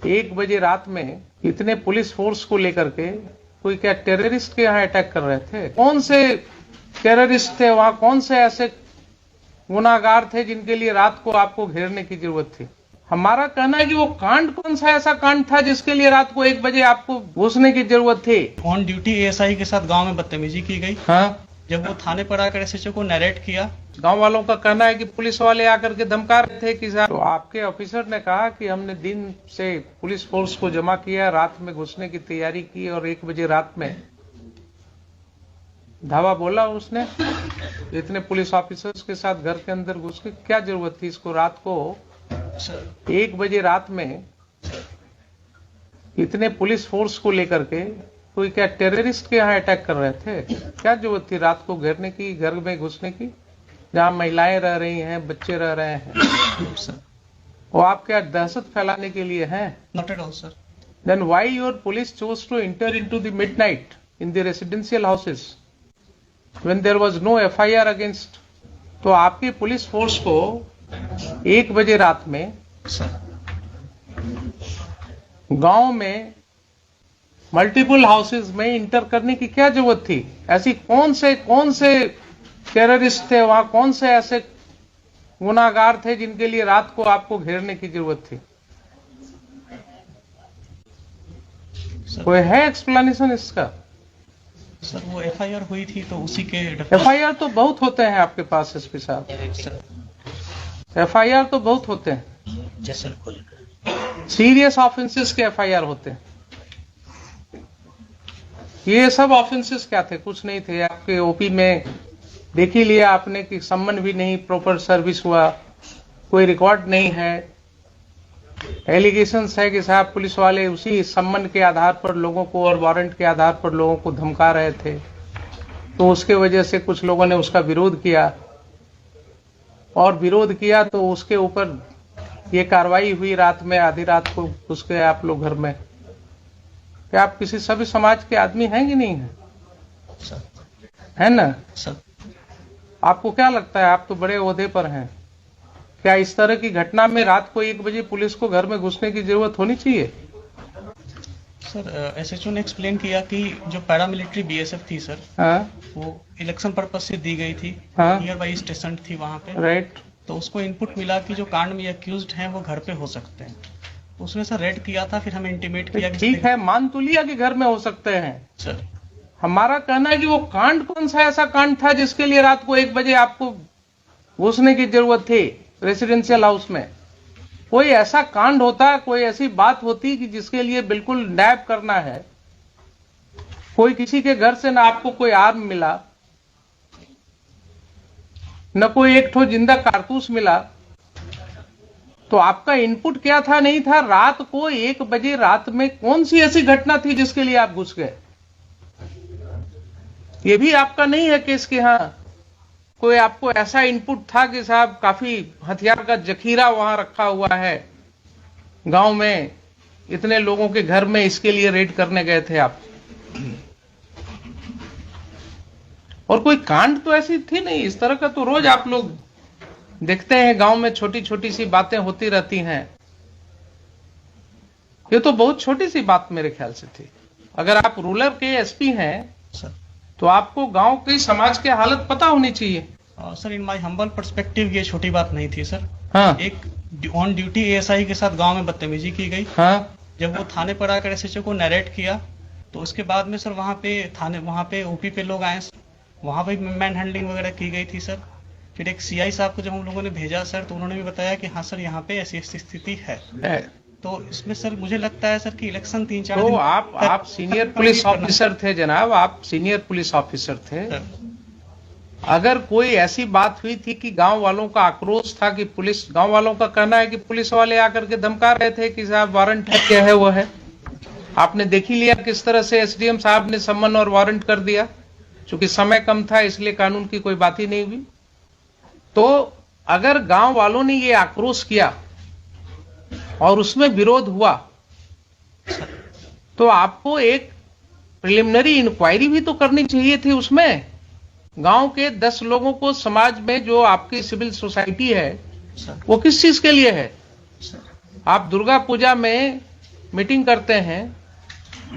1 बजे रात में इतने पुलिस फोर्स को लेकर के कोई क्या टेररिस्ट के यहाँ अटैक कर रहे थे? कौन से टेररिस्ट थे वहां? कौन से ऐसे गुनाहगार थे जिनके लिए रात को आपको घेरने की जरूरत थी? हमारा कहना है कि वो कांड कौन सा ऐसा कांड था जिसके लिए रात को 1 बजे आपको घुसने की जरूरत थी? ऑन ड्यूटी एएसआई के साथ गांव में बदतमीजी की गई। हाँ, जब वो थाने पर आकर एसएचओ को नरेट किया, गांव वालों का कहना है कि पुलिस वाले आकर के धमका रहे थे कि साहब, तो आपके ऑफिसर ने कहा कि हमने दिन से पुलिस फोर्स को जमा किया, रात में घुसने की तैयारी की और 1 बजे रात में धावा बोला उसने। इतने पुलिस ऑफिसर्स के साथ घर के अंदर घुस के क्या जरूरत थी इसको? रात को 1 बजे रात में इतने पुलिस फोर्स को लेकर के कोई क्या टेररिस्ट के यहाँ अटैक कर रहे थे? क्या जरूरत थी रात को घेरने की, घर में घुसने की, जहां महिलाएं रह रही हैं, बच्चे रह रहे हैं? वो आप क्या दहशत फैलाने के लिए हैं? Not at all sir. Then why your police chose to enter into the midnight in the residential houses when there was no FIR against? तो आपकी पुलिस फोर्स को 1 बजे रात में गांव में मल्टीपल हाउसेज में इंटर करने की क्या जरूरत थी? ऐसी कौन से टेररिस्ट थे वहां? कौन से ऐसे गुनाहगार थे जिनके लिए रात को आपको घेरने की जरूरत थी? कोई है एक्सप्लेनेशन इसका? सर वो एफआईआर हुई थी तो उसी के FIR तो बहुत होते हैं आपके पास एसपी साहब, FIR तो बहुत होते हैं, सीरियस ऑफेंसेस के FIR होते हैं। ये सब ऑफेंसेस क्या थे? कुछ नहीं थे। आपके ओपी में देख ही लिया आपने कि सम्मन भी नहीं, प्रॉपर सर्विस हुआ, कोई रिकॉर्ड नहीं है। एलिगेशंस है कि साहब पुलिस वाले उसी सम्मन के आधार पर लोगों को और वारंट के आधार पर लोगों को धमका रहे थे, तो उसके वजह से कुछ लोगों ने उसका विरोध किया और विरोध किया तो उसके ऊपर ये कार्रवाई हुई। रात में आधी रात को घुस गए आप लोग घर में। क्या आप किसी सभी समाज के आदमी हैं कि नहीं है? है ना सर? आपको क्या लगता है? आप तो बड़े ओहदे पर हैं, क्या इस तरह की घटना में रात को 1 बजे पुलिस को घर में घुसने की जरूरत होनी चाहिए? सर एसएचओ ने एक्सप्लेन किया कि जो पैरामिलिट्री बीएसएफ थी सर, हाँ, वो इलेक्शन पर्पज से दी गई थी, हाँ, नियर बाई स्टेशन थी वहां पे, राइट। तो उसको इनपुट मिला कि जो कांड में अक्यूज्ड हैं वो घर पे हो सकते हैं। उसने सर रेड किया था, फिर हमें इंटीमेट किया कि ठीक है, मान तो लिया कि घर में हो सकते हैं। सर हमारा कहना है कि वो कांड कौन सा ऐसा कांड था जिसके लिए रात को 1 बजे आपको घुसने की जरूरत थी रेसिडेंशियल हाउस में? कोई ऐसा कांड होता, कोई ऐसी बात होती कि जिसके लिए बिल्कुल नैप करना है, कोई किसी के घर से ना आपको कोई आर्म मिला, न कोई एक ठो जिंदा कारतूस मिला, तो आपका इनपुट क्या था? नहीं था। रात को 1 बजे रात में कौन सी ऐसी घटना थी जिसके लिए आप घुस गए? ये भी आपका नहीं है केस के हाँ कोई आपको ऐसा इनपुट था कि साहब काफी हथियार का जखीरा वहां रखा हुआ है गांव में, इतने लोगों के घर में, इसके लिए रेड करने गए थे आप? और कोई कांड तो ऐसी थी नहीं। इस तरह का तो रोज आप लोग देखते हैं, गांव में छोटी छोटी सी बातें होती रहती हैं। ये तो बहुत छोटी सी बात मेरे ख्याल से थी। अगर आप रूरल के एसपी हैं सर, तो आपको गांव की समाज की हालत पता होनी चाहिए। Sir in my humble perspective ये छोटी बात नहीं थी सर। हाँ, एक ऑन ड्यूटी एएसआई के साथ गांव में बदतमीजी की गई। हाँ, जब वो थाने पर आकर एसएचओ को नरेट किया, तो उसके बाद में सर वहाँ पे ओपी पे लोग आए, वहाँ पे मैन हैंडलिंग वगैरह की गई थी सर। फिर एक सीआई साहब को जब हम लोगों ने भेजा सर, तो उन्होंने भी बताया कि हाँ सर यहाँ पे ऐसी स्थिति है। तो इसमें सर मुझे लगता है सर कि इलेक्शन 3-4 तो दिन आप सीनियर पुलिस ऑफिसर थे जनाब, आप सीनियर पुलिस ऑफिसर थे। अगर कोई ऐसी बात हुई थी कि गांव वालों का आक्रोश था कि पुलिस, गांव वालों का कहना है कि पुलिस वाले आकर के धमका रहे थे कि साहब वारंट है, क्या है वो है, आपने देख ही लिया किस तरह से एसडीएम साहब ने सम्मन और वारंट कर दिया। चूंकि समय कम था इसलिए कानून की कोई बात ही नहीं हुई। तो अगर गांव वालों ने ये आक्रोश किया और उसमें विरोध हुआ, तो आपको एक प्रिलिमिनरी इंक्वायरी भी तो करनी चाहिए थी उसमें। गांव के 10 लोगों को, समाज में जो आपकी सिविल सोसाइटी है, वो किस चीज के लिए है? आप दुर्गा पूजा में मीटिंग करते हैं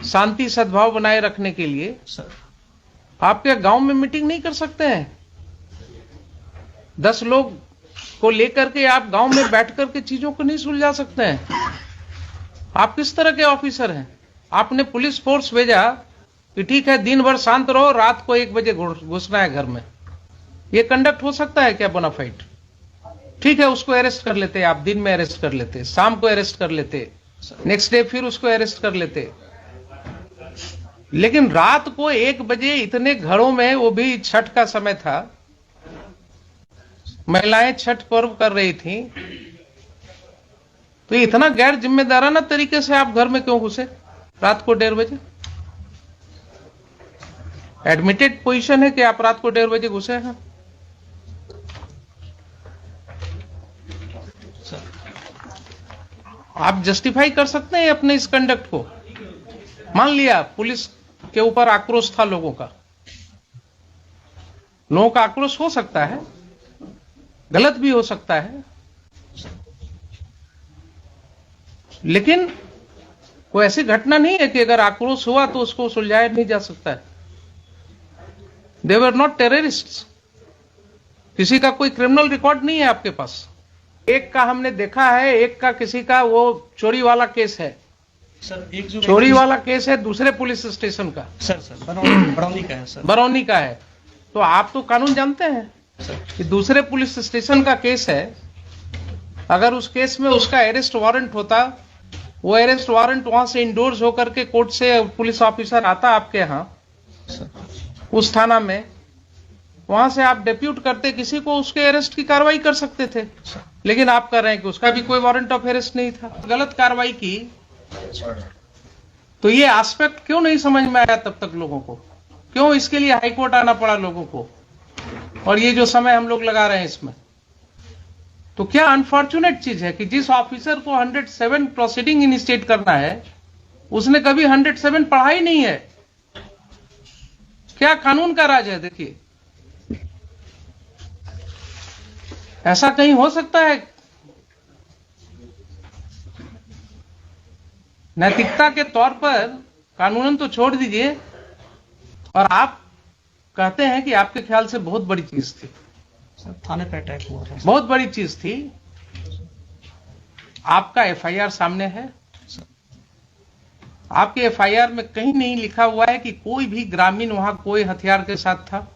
शांति सद्भाव बनाए रखने के लिए, सर आप क्या गांव में मीटिंग नहीं कर सकते हैं? 10 लोग को लेकर के आप गांव में बैठ करके चीजों को नहीं सुलझा सकते हैं? आप किस तरह के ऑफिसर हैं? आपने पुलिस फोर्स भेजा कि ठीक है दिन भर शांत रहो, रात को 1 बजे घुसना है घर में। ये कंडक्ट हो सकता है क्या बोनाफाइड? ठीक है, उसको अरेस्ट कर लेते, आप दिन में अरेस्ट कर लेते, शाम को अरेस्ट कर लेते, नेक्स्ट डे फिर उसको अरेस्ट कर लेते। लेकिन रात को 1 बजे इतने घरों में, वो भी छठ का समय था, महिलाएं छठ पर्व कर रही थी, तो इतना गैर जिम्मेदाराना तरीके से आप घर में क्यों घुसे रात को 1:30 बजे? एडमिटेड पोजीशन है कि आप रात को 1:30 बजे घुसे हैं। आप जस्टिफाई कर सकते हैं अपने इस कंडक्ट को? मान लिया पुलिस के ऊपर आक्रोश था लोगों का आक्रोश हो सकता है, गलत भी हो सकता है, लेकिन कोई ऐसी घटना नहीं है कि अगर आक्रोश हुआ तो उसको सुलझाया नहीं जा सकता है। दे वर नॉट टेररिस्ट्स। किसी का कोई क्रिमिनल रिकॉर्ड नहीं है आपके पास। एक का हमने देखा है, एक का किसी का वो चोरी वाला केस है सर, एक जो चोरी वाला केस है दूसरे पुलिस स्टेशन का, सर बरौनी का है सर, बरौनी का है। तो आप तो कानून जानते हैं सर, कि दूसरे पुलिस स्टेशन का केस है, अगर उस केस में उसका अरेस्ट वारंट होता, वो अरेस्ट वारंट वहां से इंडोर्स होकर के कोर्ट से पुलिस ऑफिसर आता आपके यहां उस थाना में, वहां से आप डेप्यूट करते किसी को, उसके अरेस्ट की कार्रवाई कर सकते थे। लेकिन आप कह रहे हैं कि उसका भी कोई वारंट ऑफ अरेस्ट नहीं था, गलत कार्रवाई की। तो ये एस्पेक्ट क्यों नहीं समझ में आया तब तक लोगों को? क्यों इसके लिए हाईकोर्ट आना पड़ा लोगों को? और ये जो समय हम लोग लगा रहे हैं इसमें, तो क्या अनफॉर्चुनेट चीज है कि जिस ऑफिसर को 107 प्रोसीडिंग इनिशिएट करना है, उसने कभी 107 पढ़ा ही नहीं है। क्या कानून का राज है? देखिए, ऐसा कहीं हो सकता है? नैतिकता के तौर पर कानूनन तो छोड़ दीजिए, और आप कहते हैं कि आपके ख्याल से बहुत बड़ी चीज थी। सर थाने पे अटैक हुआ था, बहुत बड़ी चीज थी। आपका एफआईआर सामने है, आपके एफआईआर में कहीं नहीं लिखा हुआ है कि कोई भी ग्रामीण वहां कोई हथियार के साथ था।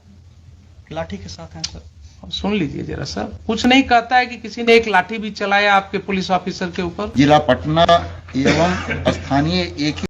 लाठी के साथ है सर। अब सुन लीजिए जरा सा, कुछ नहीं कहता है कि किसी ने एक लाठी भी चलाया आपके पुलिस ऑफिसर के ऊपर। जिला पटना एवं स्थानीय एक ही